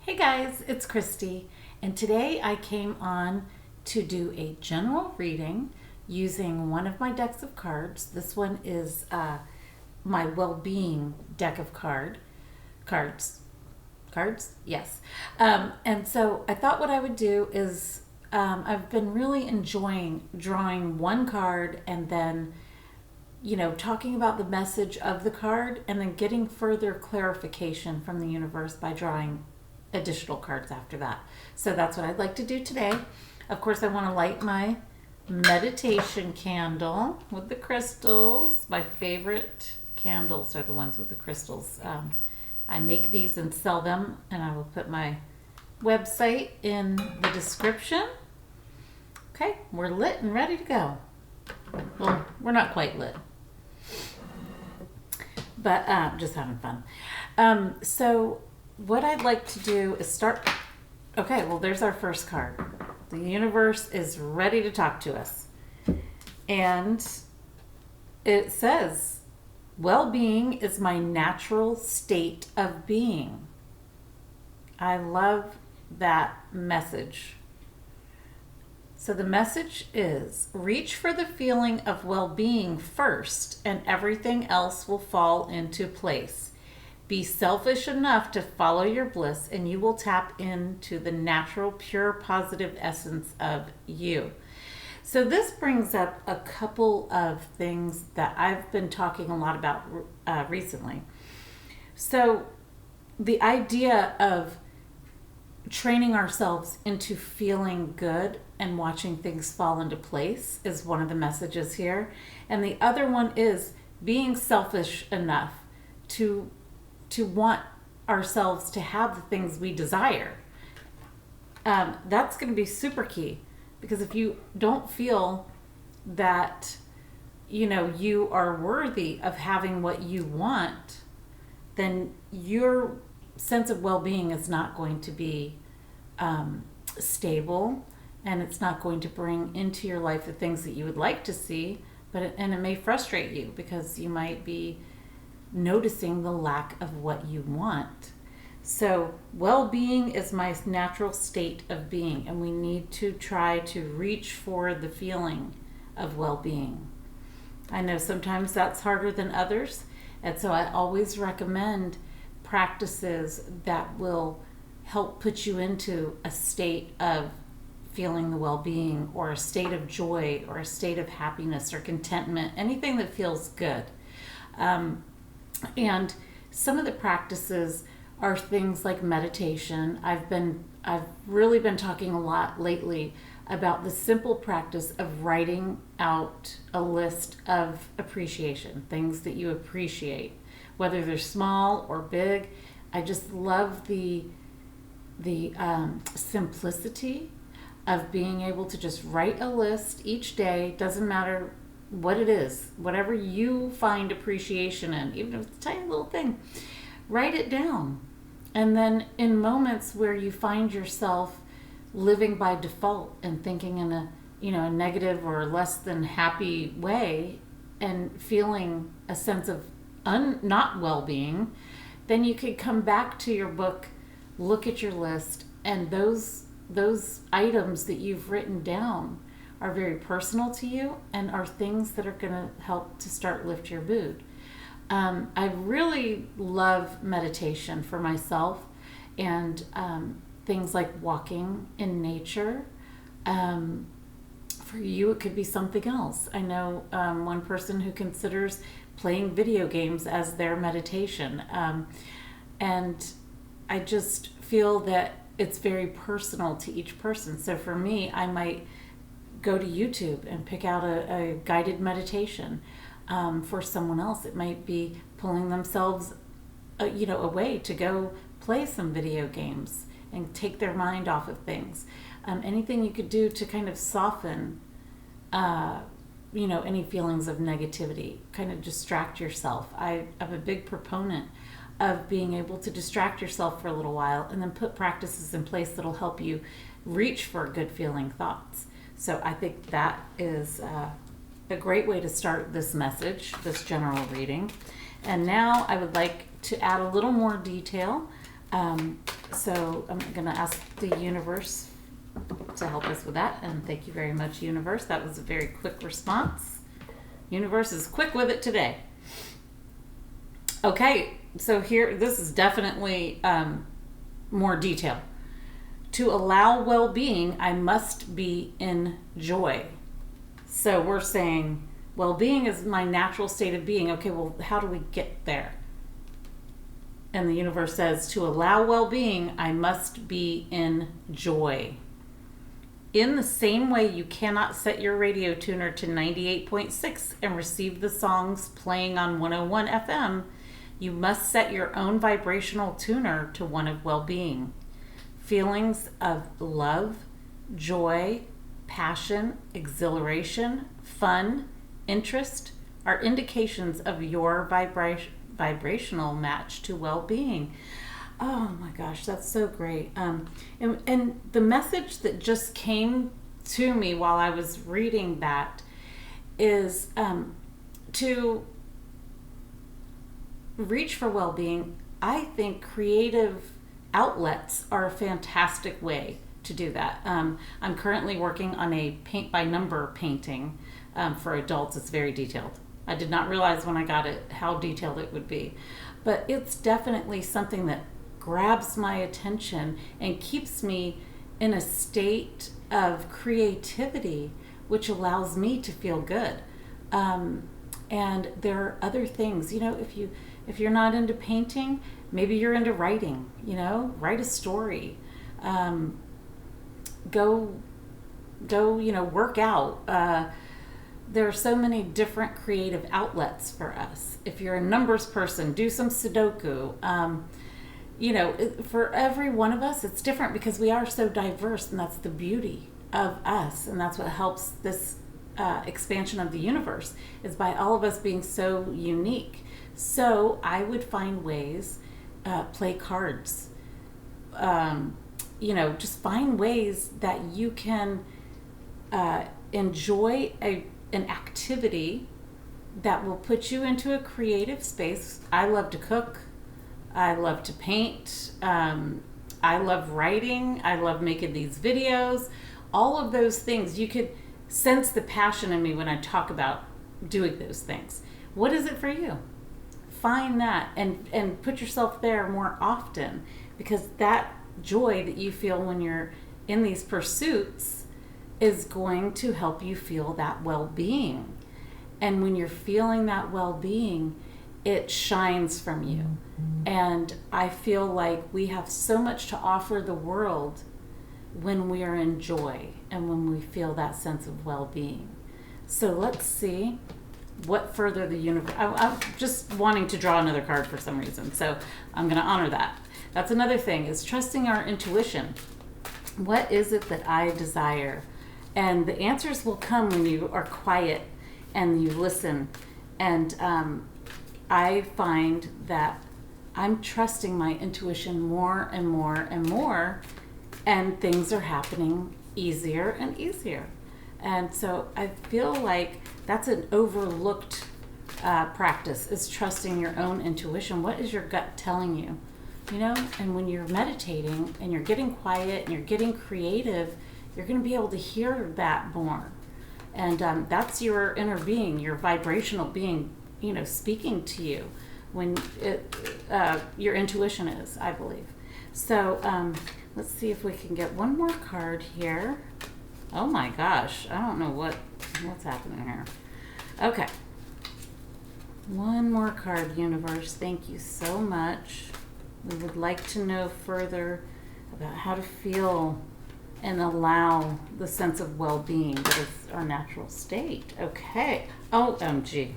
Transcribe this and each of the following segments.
Hey guys, it's Christy, and today I came on to do a general reading using one of my decks of cards. This one is my well-being deck of cards. Yes. And so I thought what I would do is I've been really enjoying drawing one card and then talking about the message of the card and then getting further clarification from the universe by drawing additional cards after that. So that's what I'd like to do today. Of course, I want to light my meditation candle with the crystals. My favorite candles are the ones with the crystals. I make these and sell them, and I will put my website in the description. Okay, we're lit and ready to go. Well, we're not quite lit, but just having fun. So what I'd like to do is start. Okay, well, there's our first card. The universe is ready to talk to us. And it says, well-being is my natural state of being. I love that message. So the message is, reach for the feeling of well-being first, and everything else will fall into place. Be selfish enough to follow your bliss, and you will tap into the natural, pure, positive essence of you. So this brings up a couple of things that I've been talking a lot about recently. So the idea of training ourselves into feeling good and watching things fall into place is one of the messages here. And the other one is being selfish enough to want ourselves to have the things we desire. That's going to be super key, because if you don't feel that you are worthy of having what you want, then your sense of well-being is not going to be stable, and it's not going to bring into your life the things that you would like to see, and it may frustrate you because you might be noticing the lack of what you want. So well-being is my natural state of being, and we need to try to reach for the feeling of well-being. I know sometimes that's harder than others, and so I always recommend practices that will help put you into a state of feeling the well-being, or a state of joy, or a state of happiness or contentment, anything that feels good. And some of the practices are things like meditation. I've really been talking a lot lately about the simple practice of writing out a list of appreciation, things that you appreciate, whether they're small or big. I just love the simplicity of being able to just write a list each day. Doesn't matter what it is, whatever you find appreciation in, even if it's a tiny little thing, write it down. And then in moments where you find yourself living by default and thinking in a negative or less than happy way, and feeling a sense of not well-being, then you could come back to your book, look at your list, and those items that you've written down are very personal to you and are things that are going to help to start lift your mood. I really love meditation for myself, and things like walking in nature. For you, it could be something else. I know one person who considers playing video games as their meditation. And I just feel that it's very personal to each person. So for me, I might go to YouTube and pick out a guided meditation. For someone else, it might be pulling themselves away to go play some video games and take their mind off of things. Anything you could do to kind of soften any feelings of negativity, kind of distract yourself. I'm a big proponent of being able to distract yourself for a little while and then put practices in place that'll help you reach for good feeling thoughts. So I think that is a great way to start this message, this general reading. And now I would like to add a little more detail So I'm going to ask the universe to help us with that. And thank you very much, universe. That was a very quick response. Universe is quick with it today. Okay, so here, this is definitely more detail. To allow well-being, I must be in joy. So we're saying well-being is my natural state of being. Okay, well, how do we get there? And the universe says, to allow well-being, I must be in joy. In the same way you cannot set your radio tuner to 98.6 and receive the songs playing on 101 FM, you must set your own vibrational tuner to one of well-being. Feelings of love, joy, passion, exhilaration, fun, interest are indications of your vibrational match to well-being. Oh my gosh, that's so great. And the message that just came to me while I was reading that is to reach for well-being. I think creative outlets are a fantastic way to do that. I'm currently working on a paint by number painting for adults. It's very detailed. I did not realize when I got it how detailed it would be, but it's definitely something that grabs my attention and keeps me in a state of creativity, which allows me to feel good. And there are other things, if you're not into painting, maybe you're into writing, write a story, go, work out. There are so many different creative outlets for us. If you're a numbers person, do some Sudoku. For every one of us, it's different because we are so diverse, and that's the beauty of us. And that's what helps this expansion of the universe, is by all of us being so unique. So I would find ways, play cards, just find ways that you can enjoy an activity that will put you into a creative space. I love to cook. I love to paint. I love writing. I love making these videos. All of those things, you could sense the passion in me when I talk about doing those things. What is it for you? Find that and put yourself there more often, because that joy that you feel when you're in these pursuits is going to help you feel that well-being. And when you're feeling that well-being, it shines from you. And I feel like we have so much to offer the world when we are in joy and when we feel that sense of well-being. So let's see what further the universe... I'm just wanting to draw another card for some reason, so I'm going to honor that. That's another thing, is trusting our intuition. What is it that I desire? And the answers will come when you are quiet and you listen. And I find that I'm trusting my intuition more and more and more, and things are happening easier and easier. And so I feel like that's an overlooked practice, is trusting your own intuition. What is your gut telling you? And when you're meditating and you're getting quiet and you're getting creative, you're going to be able to hear that more. And that's your inner being, your vibrational being, speaking to you when your intuition is, I believe. So let's see if we can get one more card here. Oh my gosh, I don't know what's happening here. Okay. One more card, universe. Thank you so much. We would like to know further about how to feel and allow the sense of well-being that is our natural state. Okay. OMG.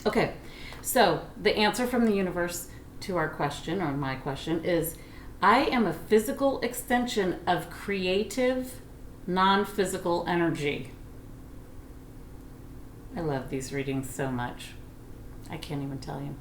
Okay. So the answer from the universe to our question, or my question, is I am a physical extension of creative, non-physical energy. I love these readings so much. I can't even tell you.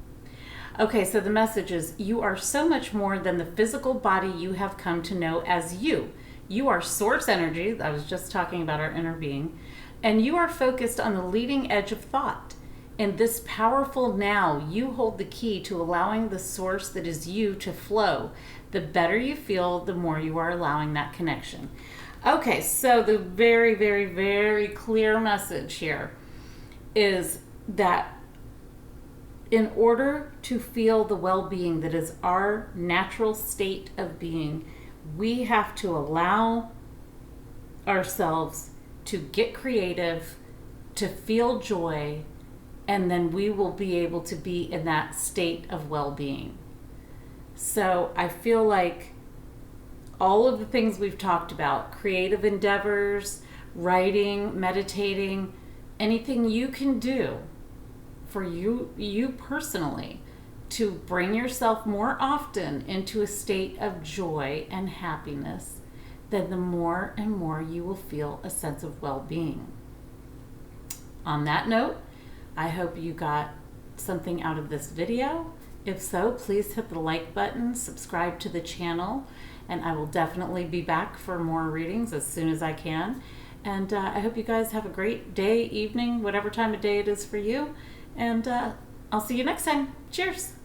Okay, so the message is, you are so much more than the physical body you have come to know as you. You are source energy. I was just talking about our inner being. And you are focused on the leading edge of thought. In this powerful now, you hold the key to allowing the source that is you to flow. The better you feel, the more you are allowing that connection. Okay, so the very, very, very clear message here is that in order to feel the well-being that is our natural state of being, we have to allow ourselves to get creative, to feel joy, and then we will be able to be in that state of well-being. So I feel like all of the things we've talked about, creative endeavors, writing, meditating, anything you can do for you personally to bring yourself more often into a state of joy and happiness, then the more and more you will feel a sense of well-being. On that note, I hope you got something out of this video. If so, please hit the like button, subscribe to the channel, and I will definitely be back for more readings as soon as I can. And I hope you guys have a great day, evening, whatever time of day it is for you. And I'll see you next time. Cheers.